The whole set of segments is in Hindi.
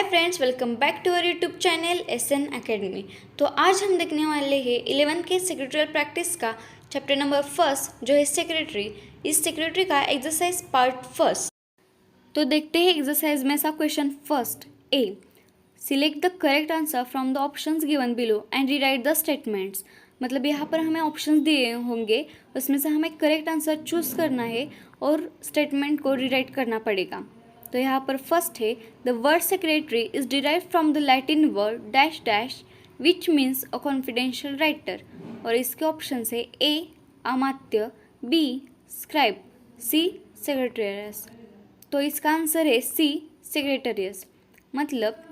Hi friends, welcome back to our YouTube channel SN Academy. तो आज हम देखने वाले हैं 11th के सेक्रेटरियल प्रैक्टिस का चैप्टर नंबर फर्स्ट जो है सेक्रेटरी। इस सेक्रेटरी का एक्सरसाइज पार्ट फर्स्ट। तो देखते हैं एक्सरसाइज में सा question first A. Select the correct answer from the options given below and rewrite the statements. मतलब यहाँ पर हमें ऑप्शंस दिए होंगे, उसमें से हमें करेक्ट आंसर चूज़ करना है और स्टेटमेंट को रीराइट करना पड़ेगा। तो यहाँ पर फर्स्ट है the word secretary is derive from the Latin word dash dash which means a confidential writer. और इसके ऑप्शन है ए अमात्य, बी स्क्राइब, सी सेक्रेटरियस। तो इसका आंसर है सी सेक्रेटरियस। मतलब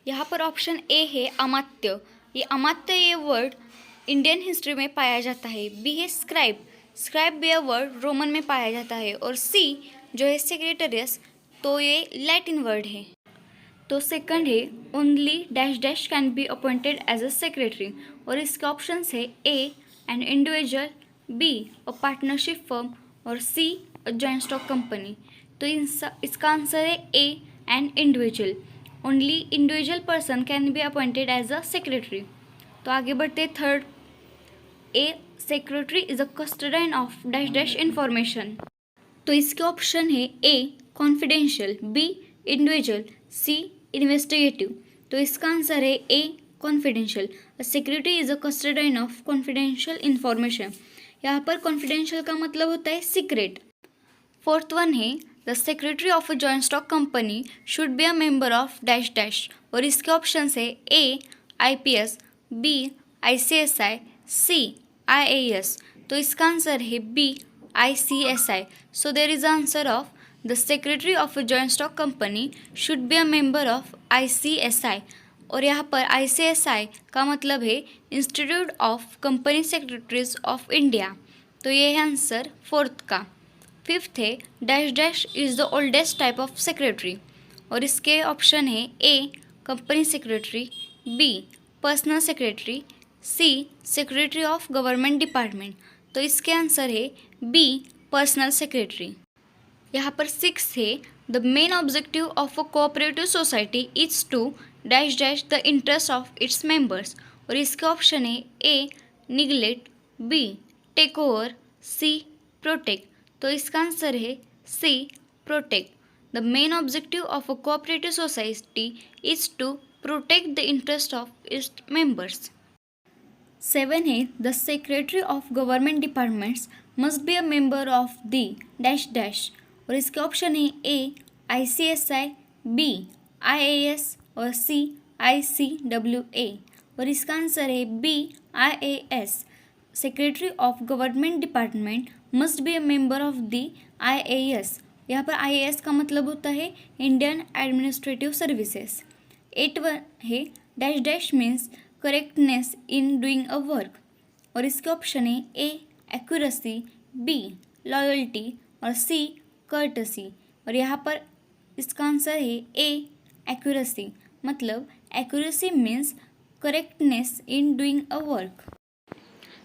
यहाँ पर ऑप्शन ए है अमात्य। ये वर्ड इंडियन हिस्ट्री में पाया जाता है। बी है स्क्राइब, स्क्राइब भी यह वर्ड रोमन में पाया जाता है। और सी जो है सेक्रेटरियस, तो ये लैटिन वर्ड है। तो सेकंड है only dash dash can be appointed as a secretary. और इसके ऑप्शंस है A an individual, B a partnership firm और C a joint stock company. तो इसका आंसर है A an individual. Only individual person can be appointed as a secretary. तो आगे बढ़ते third a secretary is a custodian of dash dash information. तो इसके ऑप्शन है A confidential, B individual, C investigative. तो इसका आंसर है A confidential. A secretary is a custodian of confidential information. यहाँ पर कॉन्फिडेंशियल का मतलब होता है सीक्रेट। फोर्थ वन है the secretary of a joint stock company should be a member of dash dash. और इसके ऑप्शन है A IPS, B ICSI, C IAS। तो इसका आंसर है B ICSI। So there is the answer of the secretary of a joint stock company should be a member of ICSI। और यहाँ पर ICSI का मतलब है institute of company secretaries of India. तो ये है आंसर फोर्थ का। फिफ्थ है dash dash is the oldest type of secretary. और इसके ऑप्शन है A company secretary, B personal secretary, C secretary of government department. तो इसके आंसर है बी पर्सनल सेक्रेटरी। यहाँ पर सिक्स है the main objective of a cooperative society is to dash dash the interest of its members. और इसके ऑप्शन है A neglect, B take over, C protect. तो इसका आंसर है C protect. The main objective of a cooperative society is to protect the interest of its members. Seven है the secretary of government departments must be a member of the dash dash. और इसके ऑप्शन है ए ICSI, बी IAS और सी ICWA। और इसका आंसर है B IAS। Secretary of government department must be a member of the IAS। यहाँ पर IAS का मतलब होता है Indian administrative services. Eight one है dash dash means correctness in doing a work. और इसके ऑप्शन है ए एक्यूरेसी, बी लॉयल्टी और सी कर्टसी। और यहाँ पर इसका आंसर है ए एक्यूरेसी। मतलब accuracy means correctness in doing a work.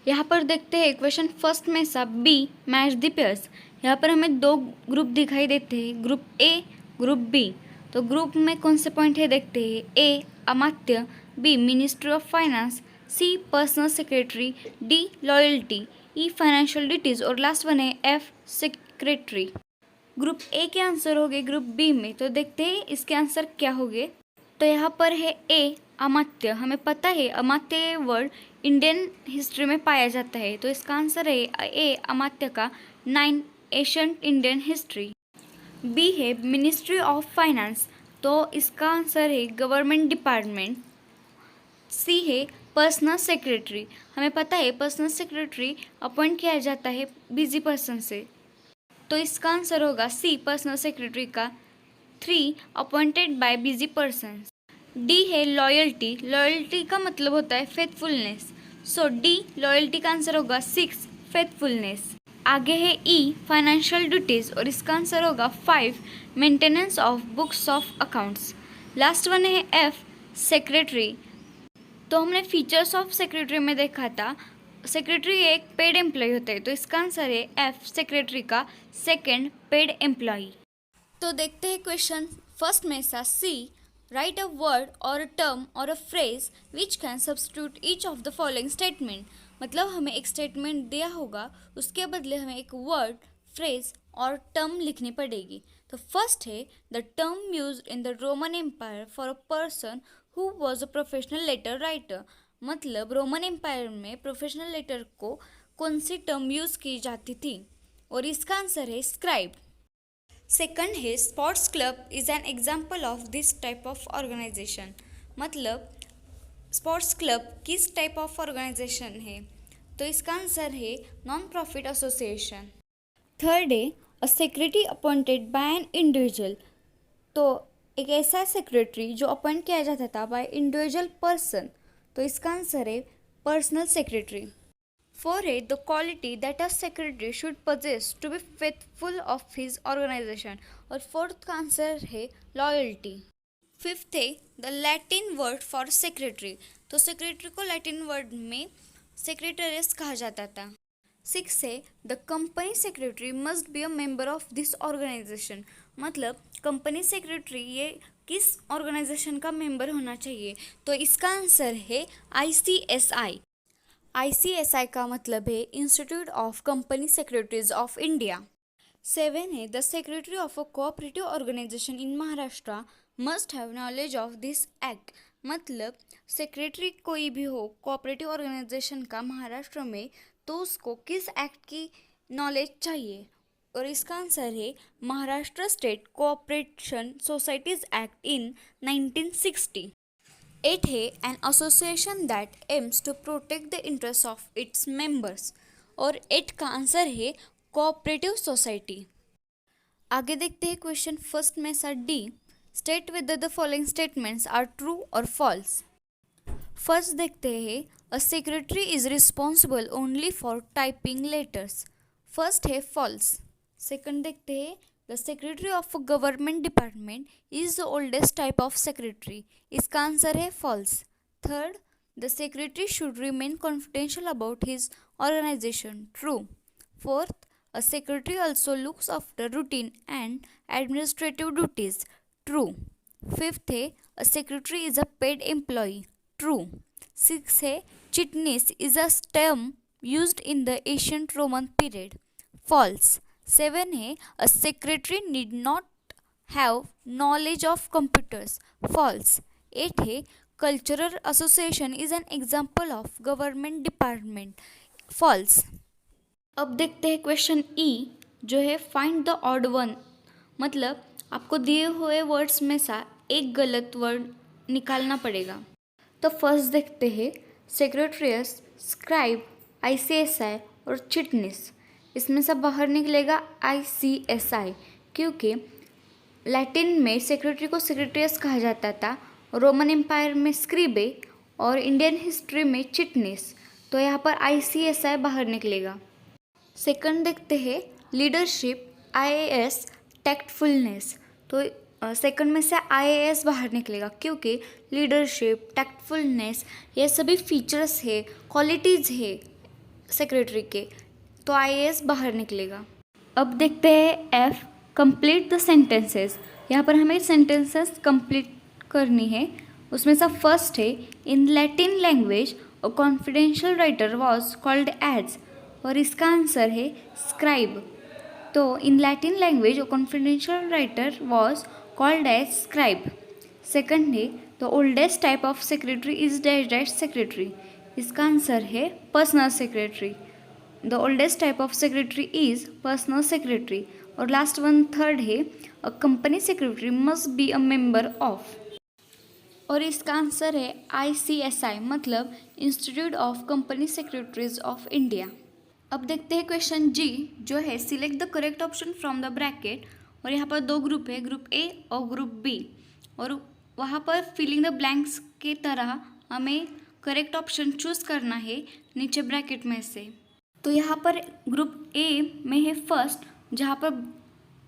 यहाँ पर देखते हैं क्वेश्चन फर्स्ट में सा बी मैच द पेयर्स। यहाँ पर हमें दो ग्रुप दिखाई देते हैं, ग्रुप ए ग्रुप बी। तो ग्रुप में कौन से पॉइंट है देखते हैं। ए अमात्य, B ministry of finance, C personal secretary, D loyalty, E financial duties और लास्ट वन है एफ सेक्रेटरी। ग्रुप ए के आंसर हो गए ग्रुप बी में। तो देखते हैं इसके आंसर क्या हो गए। तो यहाँ पर है ए अमात्य। हमें पता है अमात्य वर्ड इंडियन हिस्ट्री में पाया जाता है। तो इसका आंसर है ए अमात्य का 9 एशियंट इंडियन हिस्ट्री। बी है मिनिस्ट्री ऑफ फाइनेंस। तो इसका आंसर है गवर्नमेंट डिपार्टमेंट। सी है पर्सनल सेक्रेटरी। हमें पता है पर्सनल सेक्रेटरी अपॉइंट किया जाता है बिजी पर्सन से। तो इसका आंसर होगा सी पर्सनल सेक्रेटरी का 3 appointed by busy person. D है लॉयल्टी। लॉयल्टी का मतलब होता है फेथफुलनेस। सो डी लॉयल्टी का आंसर होगा 6 फेथफुलनेस। आगे है ई फाइनेंशियल ड्यूटीज और इसका आंसर होगा 5 maintenance of books of accounts. Last one है एफ सेक्रेटरी। तो हमने फीचर्स ऑफ सेक्रेटरी में देखा था सेक्रेटरी एक पेड एम्प्लॉय होता है। तो इसका आंसर है एफ सेक्रेटरी का 2nd पेड एम्प्लॉय। तो देखते हैं क्वेश्चन फर्स्ट में सा सी राइट अ वर्ड और अ टर्म और a phrase which can substitute each of the following statement. मतलब हमें एक स्टेटमेंट दिया होगा, उसके बदले हमें एक वर्ड, फ्रेज और टर्म लिखनी पड़ेगी। तो फर्स्ट है the term used in the Roman Empire for a person who was a professional letter writer. मतलब रोमन एम्पायर में प्रोफेशनल लेटर को कौन सी टर्म यूज़ की जाती थी, और इसका आंसर है स्क्राइब। सेकंड है sports club is an example of this type of organization. मतलब स्पोर्ट्स क्लब किस टाइप ऑफ ऑर्गेनाइजेशन है, तो इसका आंसर है नॉन प्रॉफिट एसोसिएशन। थर्ड है a secretary appointed by an individual. तो एक ऐसा सेक्रेटरी जो अपॉइंट किया जाता था बाय इंडिविजुअल पर्सन, तो इसका आंसर है पर्सनल सेक्रेटरी। फोर है the quality that a secretary should possess to be faithful of his organization. और फोर्थ का आंसर है लॉयल्टी। फिफ्थ है the Latin word for secretary. तो सेक्रेटरी को लैटिन वर्ड में सेक्रेटरीस कहा जाता था। सिक्स है the company secretary must be a member of this organization. मतलब कंपनी सेक्रेटरी ये किस ऑर्गेनाइजेशन का मेंबर होना चाहिए, तो इसका आंसर है ICSI। ICSI का मतलब है institute of company secretaries of India. Seven है the secretary of a cooperative organisation in Maharashtra must have knowledge of this act. मतलब सेक्रेटरी कोई भी हो कोऑपरेटिव ऑर्गेनाइजेशन का महाराष्ट्र में, तो उसको किस एक्ट की नॉलेज चाहिए, और इसका आंसर है Maharashtra state cooperation societies act in 1960। Eight है an association that aims to protect the interest of its members. और एट का आंसर है कोऑपरेटिव सोसाइटी। आगे देखते हैं क्वेश्चन फर्स्ट में सा D. State whether the following statements are true और फॉल्स। फर्स्ट देखते हैं a secretary is responsible only for typing letters. First है फॉल्स। सेकंड देखते हैं the secretary of a government department is the oldest type of secretary. इसका आंसर है false. Third the secretary should remain confidential about his organization. True. Fourth a secretary also looks after routine and administrative duties. True. Fifth है a secretary is a paid employee. True. Sixth है chitnis is a term used in the ancient Roman period. False. Seven है a secretary need not have knowledge of computers. False. Eight है cultural association is an example of government department. False. अब देखते हैं क्वेश्चन ई, जो है फाइंड द ऑड वन। मतलब आपको दिए हुए वर्ड्स में से एक गलत वर्ड निकालना पड़ेगा। तो फर्स्ट देखते हैं सेक्रेटरीस, स्क्राइब, ICSI और चिटनिस। इसमें से बाहर निकलेगा ICSI, क्योंकि लैटिन में सेक्रेटरी को सेक्रेटरीस कहा जाता था, रोमन एम्पायर में स्क्रिबे और इंडियन हिस्ट्री में चिटनिस। तो यहाँ पर ICSI बाहर निकलेगा। सेकंड देखते हैं लीडरशिप, IAS, टैक्टफुलनेस। तो सेकंड में से IAS बाहर निकलेगा, क्योंकि लीडरशिप, टैक्टफुलनेस ये सभी फीचर्स है, क्वालिटीज़ है सेक्रेटरी के, तो IAS बाहर निकलेगा। अब देखते हैं F, कंप्लीट द सेंटेंसेस। यहाँ पर हमें सेंटेंसेस कंप्लीट करनी है। उसमें से फर्स्ट है in Latin language a confidential writer was called as. और इसका आंसर है स्क्राइब। तो in Latin language confidential writer was called as scribe. Second है the oldest type of secretary is dash dash secretary. इसका आंसर है personal secretary. The oldest type of secretary is personal secretary. और लास्ट वन थर्ड है a company secretary must be a member of. और इसका आंसर है ICSI, मतलब institute of company secretaries of India. अब देखते हैं क्वेश्चन जी, जो है select the correct option from the bracket. और यहाँ पर दो ग्रुप है, ग्रुप A और ग्रुप B। और वहाँ पर फिलिंग द ब्लैंक्स के तरह हमें करेक्ट ऑप्शन चूज़ करना है नीचे ब्रैकेट में से। तो यहाँ पर ग्रुप A में है फर्स्ट, जहाँ पर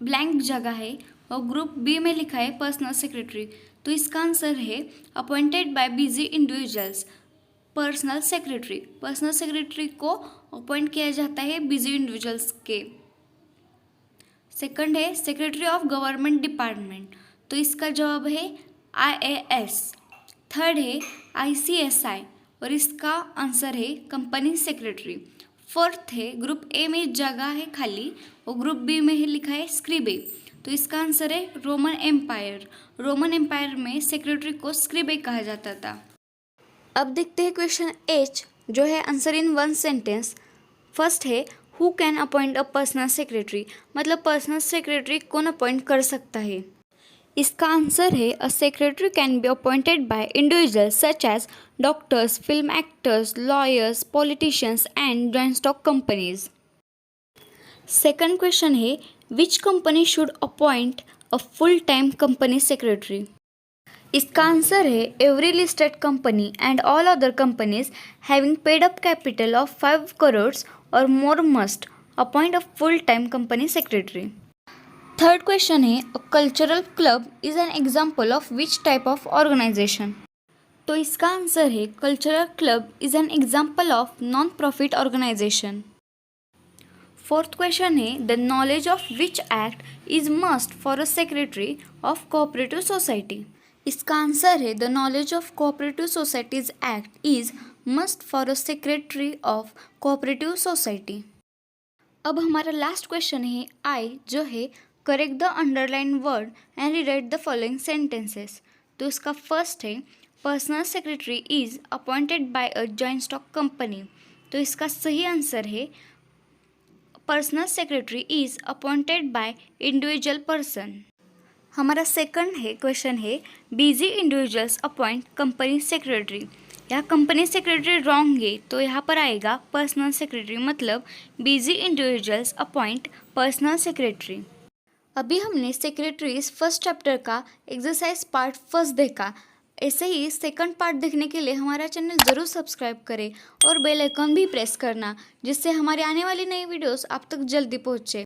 ब्लैंक जगह है, और ग्रुप B में लिखा है पर्सनल सेक्रेटरी। तो इसका आंसर है appointed by busy individuals, personal secretary. Personal secretary को अपॉइंट किया जाता है बिजी इंडिविजुअल्स के। सेकंड है सेक्रेटरी ऑफ गवर्नमेंट डिपार्टमेंट। तो इसका जवाब है IAS, थर्ड है ICSI और इसका आंसर है कंपनी सेक्रेटरी। फोर्थ है ग्रुप ए में जगह है खाली और ग्रुप बी में है लिखा है स्क्रिबे, तो इसका आंसर है रोमन एम्पायर। रोमन एम्पायर में सेक्रेटरी को स्क्रिबे कहा जाता था। अब देखते हैं क्वेश्चन एच, जो है answer in one sentence. First है who can appoint a personal secretary, मतलब पर्सनल सेक्रेटरी कौन अपॉइंट कर सकता है। इसका आंसर है a secretary can be appointed by individuals such as doctors, film actors, lawyers, politicians and joint stock companies. Second question है which company should appoint a full time company secretary. इसका आंसर है every listed company and all other companies having paid up capital of 5 crores और more must appoint a full time company secretary. Third question है a cultural club is an example of which type of organisation. तो इसका आंसर है cultural club is an example of non profit organisation. Fourth question है the knowledge of which act is must for a secretary of cooperative society. इसका आंसर है the knowledge of cooperative societies act is must for a secretary of cooperative society. अब हमारा लास्ट क्वेश्चन है आई, जो है correct the underline word and rewrite the following sentences. तो इसका फर्स्ट है personal secretary is appointed by a joint stock company, तो इसका सही आंसर है personal secretary is appointed by individual person. हमारा सेकंड है क्वेश्चन है busy individuals appoint company secretary. यहाँ कंपनी सेक्रेटरी रॉन्ग है, तो यहाँ पर आएगा पर्सनल सेक्रेटरी, मतलब busy individuals appoint personal secretary. अभी हमने सेक्रेटरीज फर्स्ट चैप्टर का एक्सरसाइज पार्ट फर्स्ट देखा। ऐसे ही सेकंड पार्ट देखने के लिए हमारा चैनल ज़रूर सब्सक्राइब करें और बेल आइकन भी प्रेस करना, जिससे हमारी आने वाली नई वीडियोस आप तक जल्दी पहुँचे।